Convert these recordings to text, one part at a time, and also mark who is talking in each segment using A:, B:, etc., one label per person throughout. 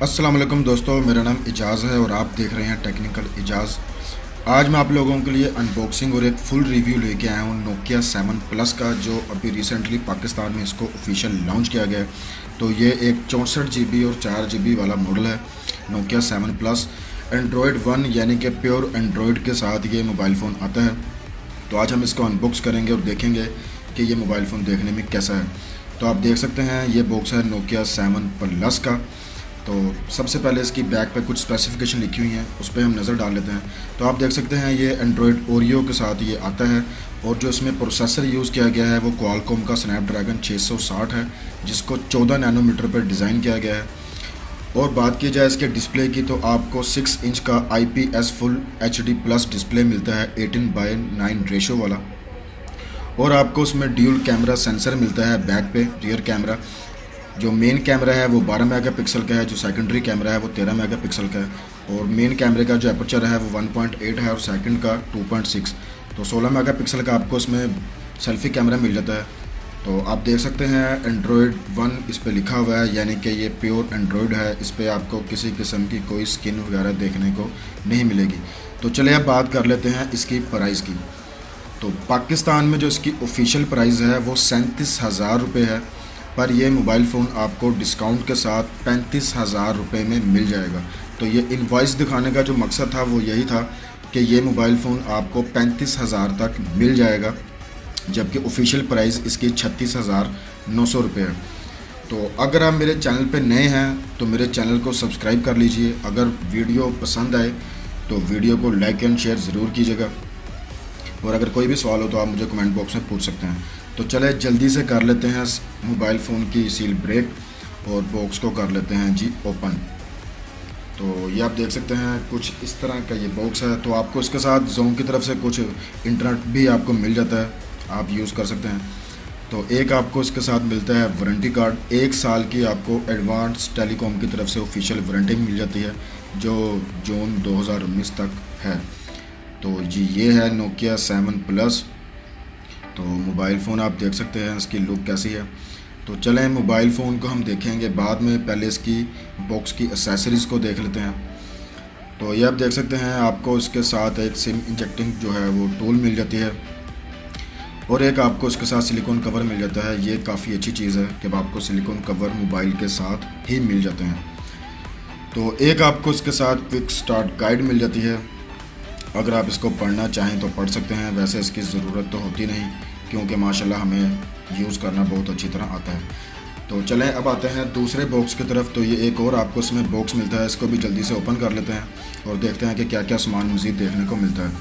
A: अस्सलाम वालेकुम दोस्तों, मेरा नाम इजाज़ है और आप देख रहे हैं टेक्निकल इजाज़। आज मैं आप लोगों के लिए अनबॉक्सिंग और एक फुल रिव्यू लेके आया हूँ नोकिया 7 प्लस का, जो अभी रिसेंटली पाकिस्तान में इसको ऑफिशियल लॉन्च किया गया है। तो ये एक 64 GB और 4 GB वाला मॉडल है नोकिया 7 प्लस। एंड्रॉयड 1 यानी कि प्योर एंड्रॉयड के साथ ये मोबाइल फ़ोन आता है। तो आज हम इसको अनबॉक्स करेंगे और देखेंगे कि ये मोबाइल फ़ोन देखने में कैसा है। तो आप देख सकते हैं ये बॉक्स है नोकिया 7 प्लस का। तो सबसे पहले इसकी बैक पे कुछ स्पेसिफिकेशन लिखी हुई हैं, उस पर हम नज़र डाल लेते हैं। तो आप देख सकते हैं ये एंड्रॉयड ओरियो के साथ ये आता है और जो इसमें प्रोसेसर यूज़ किया गया है वो क्वालकॉम का स्नैपड्रैगन 660 है, जिसको 14 नैनोमीटर पर डिज़ाइन किया गया है। और बात की जाए इसके डिस्प्ले की, तो आपको 6 इंच का IPS full HD plus display मिलता है 18:9 रेशो वाला। और आपको उसमें ड्यूल कैमरा सेंसर मिलता है बैक पे, रियर कैमरा। जो मेन कैमरा है वो 12 मेगापिक्सल का है, जो सेकेंडरी कैमरा है वो 13 मेगापिक्सल का है। और मेन कैमरे का जो एपर्चर है वो 1.8 है और सेकंड का 2.6। तो 16 मेगापिक्सल का आपको इसमें सेल्फी कैमरा मिल जाता है। तो आप देख सकते हैं एंड्रॉयड 1 इस पर लिखा हुआ है, यानी कि ये प्योर एंड्रॉयड है। इस पर आपको किसी किस्म की कोई स्किन वगैरह देखने को नहीं मिलेगी। तो चलिए अब बात कर लेते हैं इसकी प्राइस की। तो पाकिस्तान में जो इसकी ऑफिशियल प्राइस है वो 37,000 रुपये है, पर ये मोबाइल फ़ोन आपको डिस्काउंट के साथ 35,000 रुपये में मिल जाएगा। तो ये इनवॉइस दिखाने का जो मकसद था वो यही था कि ये मोबाइल फ़ोन आपको 35,000 तक मिल जाएगा, जबकि ऑफिशियल प्राइस इसकी 36,900 रुपये है। तो अगर आप मेरे चैनल पे नए हैं तो मेरे चैनल को सब्सक्राइब कर लीजिए। अगर वीडियो पसंद आए तो वीडियो को लाइक एंड शेयर ज़रूर कीजिएगा, और अगर कोई भी सवाल हो तो आप मुझे कमेंट बॉक्स में पूछ सकते हैं। तो चले जल्दी से कर लेते हैं मोबाइल फ़ोन की सील ब्रेक और बॉक्स को कर लेते हैं जी ओपन। तो ये आप देख सकते हैं कुछ इस तरह का ये बॉक्स है। तो आपको इसके साथ जोन की तरफ से कुछ इंटरनेट भी आपको मिल जाता है, आप यूज़ कर सकते हैं। तो एक आपको इसके साथ मिलता है वारंटी कार्ड, 1 साल की आपको एडवांस टेलीकॉम की तरफ से ऑफिशियल वारंटी मिल जाती है, जो जून 2019 तक है। तो जी ये है नोकिया 7 प्लस। तो मोबाइल फ़ोन आप देख सकते हैं इसकी लुक कैसी है। तो चलें मोबाइल फ़ोन को हम देखेंगे बाद में, पहले इसकी बॉक्स की एक्सेसरीज़ को देख लेते हैं। तो ये आप देख सकते हैं आपको इसके साथ एक सिम इंजेक्टिंग जो है वो टूल मिल जाती है, और एक आपको इसके साथ सिलिकॉन कवर मिल जाता है। ये काफ़ी अच्छी चीज़ है कि आपको सिलिकॉन कवर मोबाइल के साथ ही मिल जाते हैं। तो एक आपको इसके साथ क्विक स्टार्ट गाइड मिल जाती है, अगर आप इसको पढ़ना चाहें तो पढ़ सकते हैं। वैसे इसकी ज़रूरत तो होती नहीं, क्योंकि माशाल्लाह हमें यूज़ करना बहुत अच्छी तरह आता है। तो चलें अब आते हैं दूसरे बॉक्स की तरफ। तो ये एक और आपको इसमें बॉक्स मिलता है, इसको भी जल्दी से ओपन कर लेते हैं और देखते हैं कि क्या क्या सामान मज़ीद देखने को मिलता है।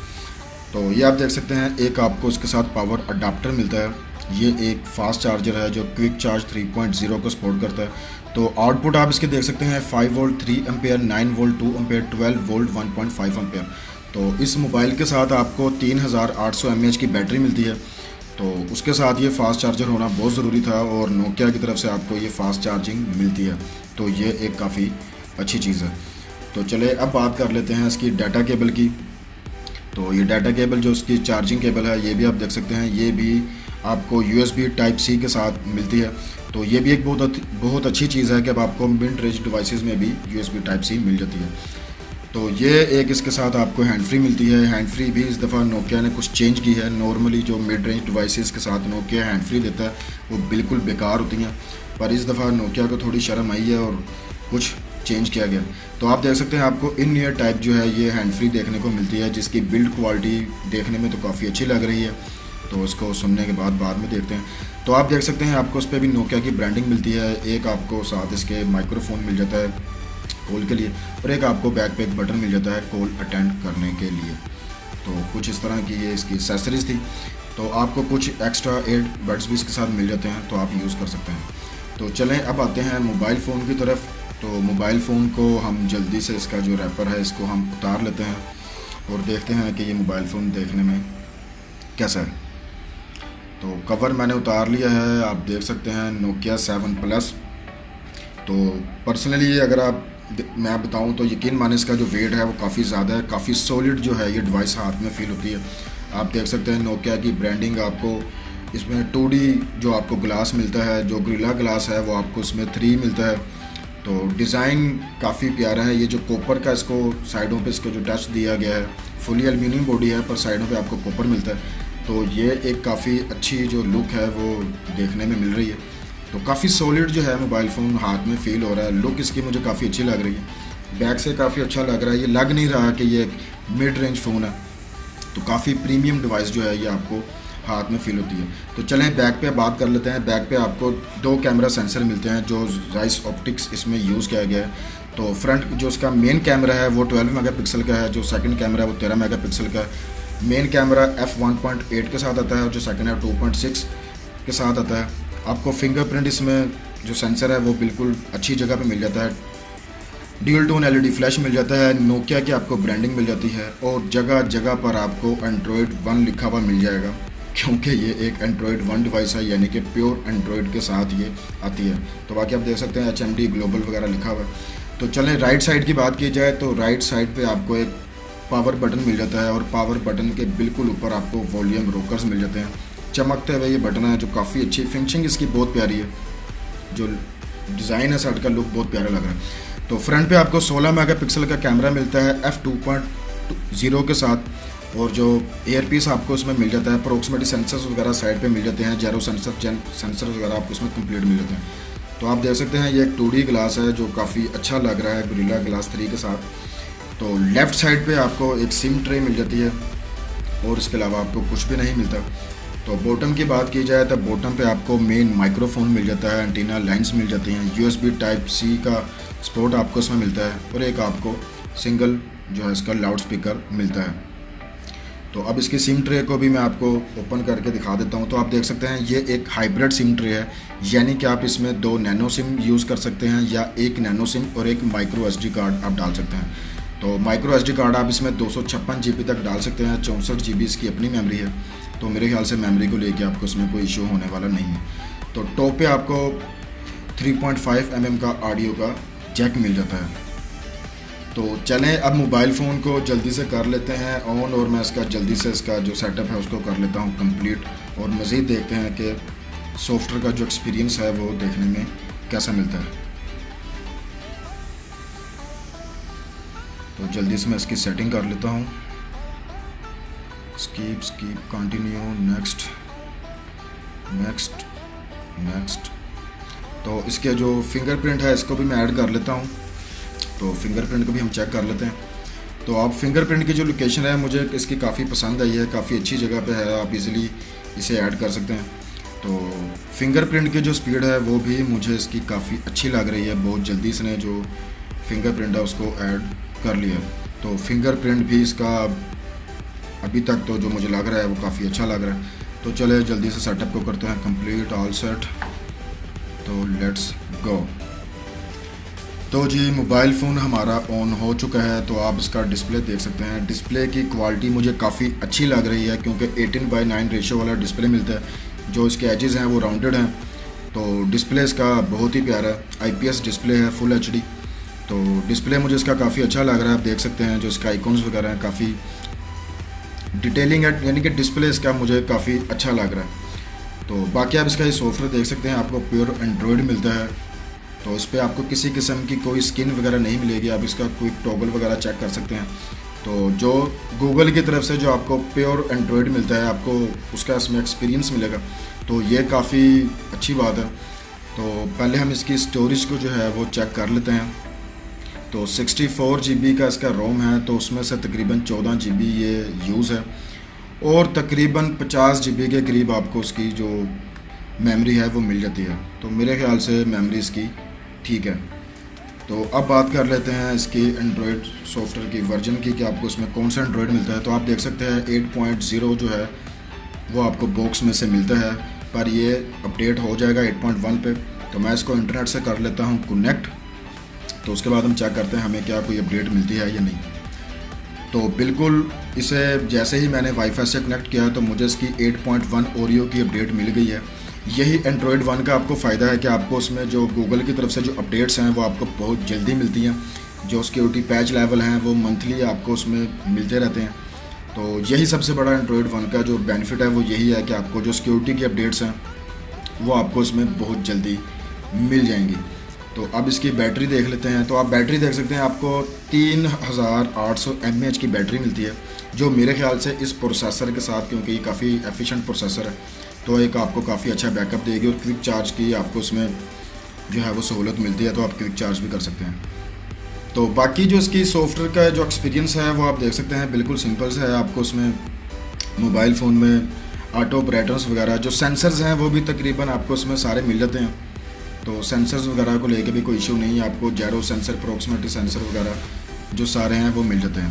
A: तो ये आप देख सकते हैं एक आपको इसके साथ पावर अडाप्टर मिलता है। ये एक फास्ट चार्जर है जो क्विक चार्ज 3.0 को सपोर्ट करता है। तो आउटपुट आप इसके देख सकते हैं 5 volt 3 ampere, 9 volt 2 ampere, 12 volt 1.5 ampere. तो इस मोबाइल के साथ आपको 3800 mAh की बैटरी मिलती है। तो उसके साथ ये फ़ास्ट चार्जर होना बहुत ज़रूरी था, और नोकिया की तरफ से आपको ये फ़ास्ट चार्जिंग मिलती है। तो ये एक काफ़ी अच्छी चीज़ है। तो चले अब बात कर लेते हैं इसकी डाटा केबल की। तो ये डाटा केबल जो उसकी चार्जिंग केबल है, ये भी आप देख सकते हैं, ये भी आपको USB Type-C के साथ मिलती है। तो ये भी एक बहुत अच्छी चीज़ है कि अब आपको मिड रेंज डिवाइसेस में भी USB Type-C मिल जाती है। तो ये एक इसके साथ आपको हैंड फ्री मिलती है। हैंड फ्री भी इस दफ़ा नोकिया ने कुछ चेंज की है। नॉर्मली जो मिड रेंज डिवाइसेस के साथ नोकिया हैंड फ्री देता है वो बिल्कुल बेकार होती हैं, पर इस दफ़ा नोकिया को थोड़ी शर्म आई है और कुछ चेंज किया गया। तो आप देख सकते हैं आपको इन ईयर टाइप जो है ये हैंड फ्री देखने को मिलती है, जिसकी बिल्ड क्वालिटी देखने में तो काफ़ी अच्छी लग रही है। तो उसको सुनने के बाद में देखते हैं। तो आप देख सकते हैं आपको उस पर भी नोकिया की ब्रांडिंग मिलती है। एक आपको साथ इसके माइक्रोफोन मिल जाता है कॉल के लिए, और एक आपको बैक पे एक बटन मिल जाता है कॉल अटेंड करने के लिए। तो कुछ इस तरह की ये इसकी एक्सेसरीज़ थी। तो आपको कुछ एक्स्ट्रा एयरबड्स भी इसके साथ मिल जाते हैं, तो आप यूज़ कर सकते हैं। तो चलें अब आते हैं मोबाइल फ़ोन की तरफ। तो मोबाइल फ़ोन को हम जल्दी से इसका जो रैपर है इसको हम उतार लेते हैं और देखते हैं कि ये मोबाइल फ़ोन देखने में कैसा है। तो कवर मैंने उतार लिया है, आप देख सकते हैं नोकिया 7 प्लस। तो पर्सनली अगर मैं बताऊं तो यकीन माने इसका जो वेट है वो काफ़ी ज़्यादा है, काफ़ी सॉलिड जो है ये डिवाइस हाथ में फील होती है। आप देख सकते हैं नोकिया की ब्रांडिंग आपको इसमें 2D जो आपको ग्लास मिलता है, जो गोरिल्ला ग्लास है वो आपको इसमें 3 मिलता है। तो डिज़ाइन काफ़ी प्यारा है। ये जो कॉपर का इसको साइडों पे इसको जो टच दिया गया है, फुली एल्यूमिनियम बॉडी है पर साइडों पे आपको कॉपर मिलता है। तो ये एक काफ़ी अच्छी जो लुक है वो देखने में मिल रही है। तो काफ़ी सॉलिड जो है मोबाइल फ़ोन हाथ में फ़ील हो रहा है। लुक इसकी मुझे काफ़ी अच्छी लग रही है, बैक से काफ़ी अच्छा लग रहा है। ये लग नहीं रहा कि ये एक मिड रेंज फ़ोन है। तो काफ़ी प्रीमियम डिवाइस जो है ये आपको हाथ में फ़ील होती है। तो चलें बैक पे बात कर लेते हैं। बैक पे आपको 2 कैमरा सेंसर मिलते हैं जो जाइस ऑप्टिक्स इसमें यूज़ किया गया है। तो फ्रंट जो इसका मेन कैमरा है वो 12 मेगापिक्सल का है, जो सेकंड कैमरा है वो 13 मेगापिक्सल का है। मेन कैमरा f1.8 के साथ आता है और जो सेकंड है 2.6 के साथ आता है। आपको फिंगरप्रिंट इसमें जो सेंसर है वो बिल्कुल अच्छी जगह पे मिल जाता है। ड्यूल टोन LED फ्लैश मिल जाता है। नोकिया की आपको ब्रांडिंग मिल जाती है और जगह जगह पर आपको एंड्रॉयड 1 लिखा हुआ मिल जाएगा, क्योंकि ये एक एंड्रॉयड 1 डिवाइस है, यानी कि प्योर एंड्रॉयड के साथ ये आती है। तो बाकी आप देख सकते हैं HMD ग्लोबल वगैरह लिखा हुआ है। तो चलें राइट साइड की बात की जाए तो राइट साइड पे आपको एक पावर बटन मिल जाता है और पावर बटन के बिल्कुल ऊपर आपको वॉल्यूम रोकर्स मिल जाते हैं। चमकते हुए ये बटन है जो काफ़ी अच्छी फिनिशिंग इसकी बहुत प्यारी है। जो डिज़ाइन है साइड का लुक बहुत प्यारा लग रहा है। तो फ्रंट पे आपको 16 मेगापिक्सल का कैमरा मिलता है f2.0 के साथ और जो एयरपीस आपको उसमें मिल जाता है। प्रॉक्सिमिटी सेंसर्स वगैरह साइड पे मिल जाते हैं। जेरो सेंसर वगैरह आपको उसमें कंप्लीट मिल जाते हैं। तो आप देख सकते हैं ये एक 2D ग्लास है जो काफ़ी अच्छा लग रहा है गोरिल्ला ग्लास 3 के साथ। तो लेफ़्ट साइड पे आपको एक सिम ट्रे मिल जाती है और इसके अलावा आपको कुछ भी नहीं मिलता। तो बॉटम की बात की जाए तो बॉटम पे आपको मेन माइक्रोफोन मिल जाता है, एंटीना लाइंस मिल जाती हैं, USB Type-C का सपोर्ट आपको इसमें मिलता है और एक आपको सिंगल जो है इसका लाउड स्पीकर मिलता है। तो अब इसकी सिम ट्रे को भी मैं आपको ओपन करके दिखा देता हूँ। तो आप देख सकते हैं ये एक हाइब्रिड सिम ट्रे है, यानी कि आप इसमें 2 नैनो सिम यूज़ कर सकते हैं या एक नैनो सिम और एक माइक्रो SD कार्ड आप डाल सकते हैं। तो माइक्रो SD कार्ड आप इसमें 256 GB तक डाल सकते हैं। 64 GB इसकी अपनी मेमोरी है। तो मेरे ख्याल से मेमोरी को लेके आपको इसमें कोई इशू होने वाला नहीं है। तो टॉप पे आपको 3.5 mm का ऑडियो का जैक मिल जाता है। तो चलें अब मोबाइल फ़ोन को जल्दी से कर लेते हैं ऑन और मैं इसका जल्दी से इसका जो सेटअप है उसको कर लेता हूँ कंप्लीट और मज़ीद देखते हैं कि सॉफ्टवेयर का जो एक्सपीरियंस है वो देखने में कैसा मिलता है। तो जल्दी से मैं इसकी सेटिंग कर लेता हूँ। Skip continue next. तो इसके जो फिंगरप्रिंट है इसको भी मैं ऐड कर लेता हूँ। तो फिंगरप्रिंट को भी हम चेक कर लेते हैं। तो आप फिंगरप्रिंट की जो लोकेशन है मुझे इसकी काफ़ी पसंद आई है, काफ़ी अच्छी जगह पे है, आप इजीली इसे ऐड कर सकते हैं। तो फिंगरप्रिंट की जो स्पीड है वो भी मुझे इसकी काफ़ी अच्छी लग रही है। बहुत जल्दी इसने जो फिंगरप्रिंट है उसको ऐड कर लिया। तो फिंगरप्रिंट भी इसका अभी तक तो जो मुझे लग रहा है वो काफ़ी अच्छा लग रहा है। तो चले जल्दी से सेटअप को करते हैं कंप्लीट, ऑल सेट। तो लेट्स गो। तो जी मोबाइल फ़ोन हमारा ऑन हो चुका है। तो आप इसका डिस्प्ले देख सकते हैं। डिस्प्ले की क्वालिटी मुझे काफ़ी अच्छी लग रही है क्योंकि 18:9 रेशो वाला डिस्प्ले मिलता है। जो इसके एजेस हैं वो राउंडेड हैं। तो डिस्प्ले इसका बहुत ही प्यारा है। IPS डिस्प्ले है, फुल HD। तो डिस्प्ले मुझे इसका काफ़ी अच्छा लग रहा है। आप देख सकते हैं जो इसका आइकॉन्स वगैरह हैं काफ़ी डिटेलिंग है, यानी कि डिस्प्ले इसका मुझे काफ़ी अच्छा लग रहा है। तो बाकी आप इसका ये सॉफ्टवेयर देख सकते हैं, आपको प्योर एंड्रॉयड मिलता है। तो इस पर आपको किसी किस्म की कोई स्किन वगैरह नहीं मिलेगी। आप इसका कोई टॉगल वगैरह चेक कर सकते हैं। तो जो गूगल की तरफ से जो आपको प्योर एंड्रॉयड मिलता है आपको उसका इसमें एक्सपीरियंस मिलेगा। तो ये काफ़ी अच्छी बात है। तो पहले हम इसकी स्टोरेज को जो है वो चेक कर लेते हैं। तो 64 GB का इसका रोम है, तो उसमें से तकरीबन 14 GB ये यूज़ है और तकरीबन 50 GB के करीब आपको उसकी जो मेमोरी है वो मिल जाती है। तो मेरे ख्याल से मेमोरी इसकी ठीक है। तो अब बात कर लेते हैं इसकी एंड्रॉयड सॉफ्टवेयर की वर्जन की कि आपको इसमें कौन सा एंड्रॉयड मिलता है। तो आप देख सकते हैं 8.0 जो है वो आपको बॉक्स में से मिलता है, पर ये अपडेट हो जाएगा 8.1 पे। तो मैं इसको इंटरनेट से कर लेता हूँ कनेक्ट। तो उसके बाद हम चेक करते हैं हमें क्या कोई अपडेट मिलती है या नहीं। तो बिल्कुल इसे जैसे ही मैंने वाईफाई से कनेक्ट किया तो मुझे इसकी 8.1 ओरियो की अपडेट मिल गई है। यही एंड्रॉयड 1 का आपको फ़ायदा है कि आपको उसमें जो गूगल की तरफ से जो अपडेट्स हैं वो आपको बहुत जल्दी मिलती हैं। जो सिक्योरिटी पैच लेवल हैं वो मंथली आपको उसमें मिलते रहते हैं। तो यही सबसे बड़ा एंड्रॉयड 1 का जो बेनिफिट है वो यही है कि आपको जो सिक्योरिटी की अपडेट्स हैं वो आपको उसमें बहुत जल्दी मिल जाएंगी। तो अब इसकी बैटरी देख लेते हैं। तो आप बैटरी देख सकते हैं, आपको 3800 mAh की बैटरी मिलती है, जो मेरे ख्याल से इस प्रोसेसर के साथ, क्योंकि ये काफ़ी एफिशिएंट प्रोसेसर है, तो एक आपको काफ़ी अच्छा बैकअप देगी। और क्विक चार्ज की आपको उसमें जो है वो सहूलत मिलती है, तो आप क्विक चार्ज भी कर सकते हैं। तो बाकी जो इसकी सॉफ्टवेयर का जो एक्सपीरियंस है वो आप देख सकते हैं, बिल्कुल सिंपल से है। आपको उसमें मोबाइल फ़ोन में ऑटो ब्राइटनेस वगैरह, जो सेंसर्स हैं वो भी तकरीबन आपको उसमें सारे मिल जाते हैं। तो सेंसर्स वगैरह को लेके भी कोई इशू नहीं है, आपको जेरो सेंसर, प्रॉक्सिमिटी सेंसर वगैरह जो सारे हैं वो मिल जाते हैं।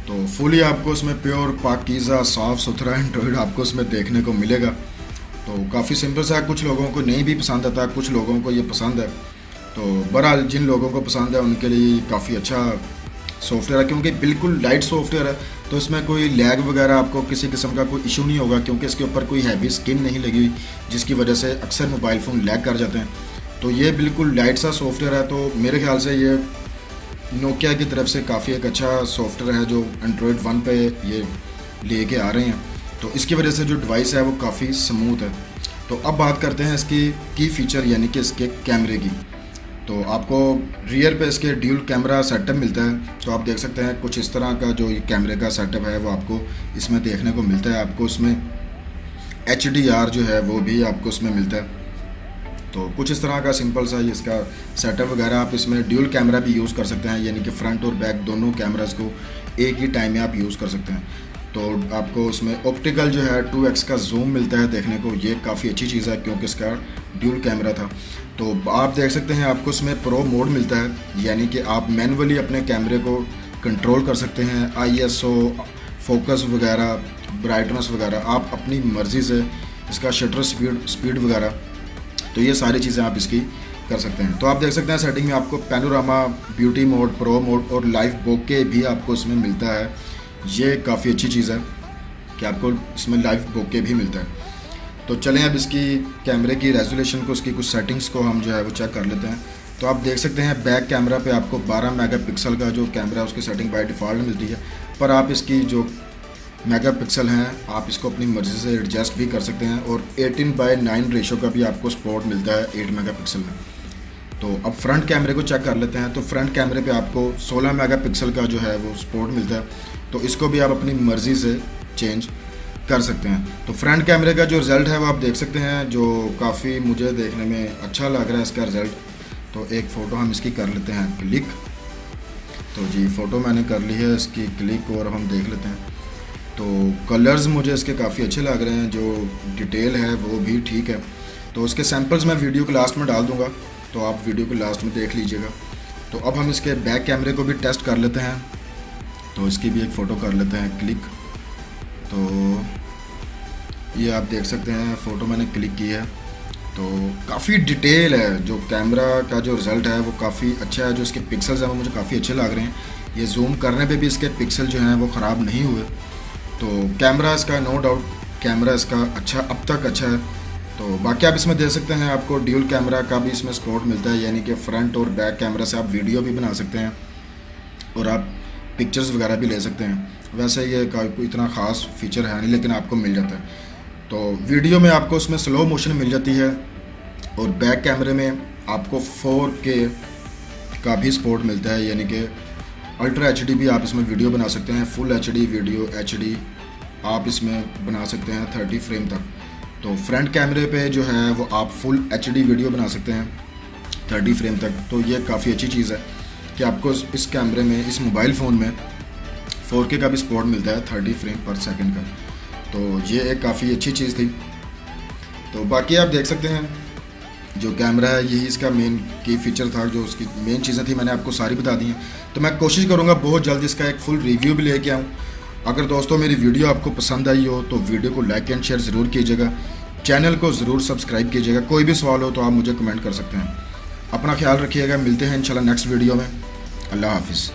A: तो फुली आपको उसमें प्योर पाकीज़ा साफ़ सुथरा एंड्रॉयड आपको उसमें देखने को मिलेगा। तो काफ़ी सिंपल सा है, कुछ लोगों को नहीं भी पसंद आता, कुछ लोगों को ये पसंद है। तो बहरहाल जिन लोगों को पसंद है उनके लिए काफ़ी अच्छा सॉफ्टवेयर है, क्योंकि बिल्कुल लाइट सॉफ्टवेयर है। तो इसमें कोई लैग वगैरह आपको किसी किस्म का कोई इशू नहीं होगा, क्योंकि इसके ऊपर कोई हैवी स्किन नहीं लगी हुई, जिसकी वजह से अक्सर मोबाइल फ़ोन लैग कर जाते हैं। तो ये बिल्कुल लाइट सा सॉफ्टवेयर है। तो मेरे ख्याल से ये नोकिया की तरफ से काफ़ी एक अच्छा सॉफ्टवेयर है, जो एंड्रॉयड 1 पे ये लेके आ रहे हैं। तो इसकी वजह से जो डिवाइस है वो काफ़ी स्मूथ है। तो अब बात करते हैं इसकी की फ़ीचर, यानी कि इसके कैमरे की। तो आपको रियर पे इसके ड्यूल कैमरा सेटअप मिलता है। तो आप देख सकते हैं कुछ इस तरह का जो ये कैमरे का सेटअप है वो आपको इसमें देखने को मिलता है। आपको उसमें HDR जो है वो भी आपको उसमें मिलता है। तो कुछ इस तरह का सिंपल सा इसका सेटअप वगैरह। आप इसमें ड्यूल कैमरा भी यूज़ कर सकते हैं, यानी कि फ्रंट और बैक दोनों कैमरास को एक ही टाइम में आप यूज़ कर सकते हैं। तो आपको उसमें ऑप्टिकल जो है 2x का जूम मिलता है देखने को, ये काफ़ी अच्छी चीज़ है क्योंकि इसका ड्यूल कैमरा था। तो आप देख सकते हैं आपको उसमें प्रो मोड मिलता है, यानी कि आप मैनुअली अपने कैमरे को कंट्रोल कर सकते हैं। ISO, फोकस वगैरह, ब्राइटनेस वगैरह आप अपनी मर्ज़ी से, इसका शटर स्पीड वगैरह, तो ये सारी चीज़ें आप इसकी कर सकते हैं। तो आप देख सकते हैं सेटिंग में आपको panorama, beauty mode, pro mode और लाइव बोके भी आपको इसमें मिलता है। ये काफ़ी अच्छी चीज़ है कि आपको इसमें लाइव बोके भी मिलता है। तो चलें अब इसकी कैमरे की रेजोल्यूशन को, उसकी कुछ सेटिंग्स को हम जो है वो चेक कर लेते हैं। तो आप देख सकते हैं बैक कैमरा पे आपको 12 मेगापिक्सल का जो कैमरा है उसकी सेटिंग बाय डिफ़ॉल्ट मिलती है, पर आप इसकी जो मेगापिक्सल हैं आप इसको अपनी मर्ज़ी से एडजस्ट भी कर सकते हैं। और 18:9 रेशो का भी आपको सपोर्ट मिलता है 8 मेगापिक्सल में। तो अब फ्रंट कैमरे को चेक कर लेते हैं। तो फ्रंट कैमरे पे आपको 16 मेगापिक्सल का जो है वो सपोर्ट मिलता है, तो इसको भी आप अपनी मर्ज़ी से चेंज कर सकते हैं। तो फ्रंट कैमरे का जो रिज़ल्ट है वो आप देख सकते हैं, जो काफ़ी मुझे देखने में अच्छा लग रहा है इसका रिज़ल्ट। तो एक फ़ोटो हम इसकी कर लेते हैं क्लिक। तो जी फ़ोटो मैंने कर ली है इसकी क्लिक, और हम देख लेते हैं। तो कलर्स मुझे इसके काफ़ी अच्छे लग रहे हैं, जो डिटेल है वो भी ठीक है। तो उसके सैम्पल्स मैं वीडियो के लास्ट में डाल दूँगा, तो आप वीडियो के लास्ट में देख लीजिएगा। तो अब हम इसके बैक कैमरे को भी टेस्ट कर लेते हैं। तो इसकी भी एक फ़ोटो कर लेते हैं क्लिक। तो ये आप देख सकते हैं फ़ोटो मैंने क्लिक की है। तो काफ़ी डिटेल है, जो कैमरा का जो रिज़ल्ट है वो काफ़ी अच्छा है। जो इसके पिक्सल्स हैं वो मुझे काफ़ी अच्छे लग रहे हैं। ये जूम करने पे भी इसके पिक्सल जो हैं वो ख़राब नहीं हुए। तो कैमरा इसका नो डाउट कैमरा इसका अच्छा, अब तक अच्छा है। तो बाकी आप इसमें देख सकते हैं आपको ड्यूल कैमरा का भी इसमें सपोर्ट मिलता है, यानी कि फ्रंट और बैक कैमरा से आप वीडियो भी बना सकते हैं और आप पिक्चर्स वगैरह भी ले सकते हैं। वैसे ये कोई इतना ख़ास फीचर है नहीं, लेकिन आपको मिल जाता है। तो वीडियो में आपको उसमें स्लो मोशन मिल जाती है, और बैक कैमरे में आपको 4K का भी सपोर्ट मिलता है, यानी कि अल्ट्रा HD भी आप इसमें वीडियो बना सकते हैं। फुल HD वीडियो HD आप इसमें बना सकते हैं 30 फ्रेम तक। तो फ्रंट कैमरे पे जो है वो आप फुल HD वीडियो बना सकते हैं 30 फ्रेम तक। तो ये काफ़ी अच्छी चीज़ है कि आपको इस कैमरे में, इस मोबाइल फ़ोन में 4K का भी सपोर्ट मिलता है 30 फ्रेम पर सेकंड का। तो ये एक काफ़ी अच्छी चीज़ थी। तो बाकी आप देख सकते हैं जो कैमरा है यही इसका मेन की फ़ीचर था, जो उसकी मेन चीज़ें थी मैंने आपको सारी बता दी हैं। तो मैं कोशिश करूँगा बहुत जल्द इसका एक फुल रिव्यू भी लेके आऊँ। अगर दोस्तों मेरी वीडियो आपको पसंद आई हो तो वीडियो को लाइक एंड शेयर ज़रूर कीजिएगा, चैनल को ज़रूर सब्सक्राइब कीजिएगा। कोई भी सवाल हो तो आप मुझे कमेंट कर सकते हैं। अपना ख्याल रखिएगा, मिलते हैं इंशाल्लाह नेक्स्ट वीडियो में। अल्लाह हाफिज़।